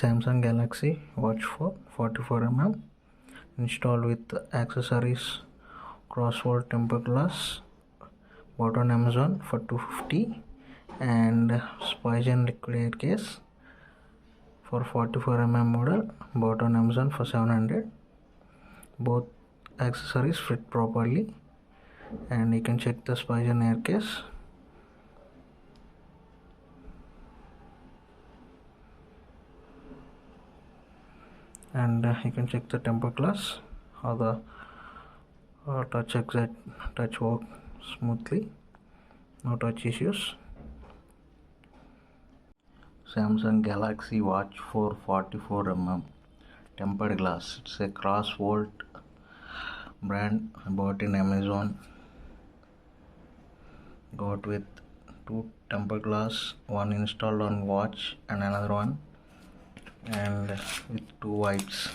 Samsung Galaxy Watch4 44mm installed with accessories Crossvolt Tempered Glass, bought on Amazon for $250, and Spigen Air Case for 44mm model, bought on Amazon for $700. Both accessories fit properly, and you can check the Spigen Air Case. And you can check the tempered glass, how the touch work smoothly, no touch issues. Samsung Galaxy Watch4 44mm tempered glass. It's a Crossvolt brand, bought in Amazon. Got with two tempered glass, one installed on watch and another one, and with two wipes.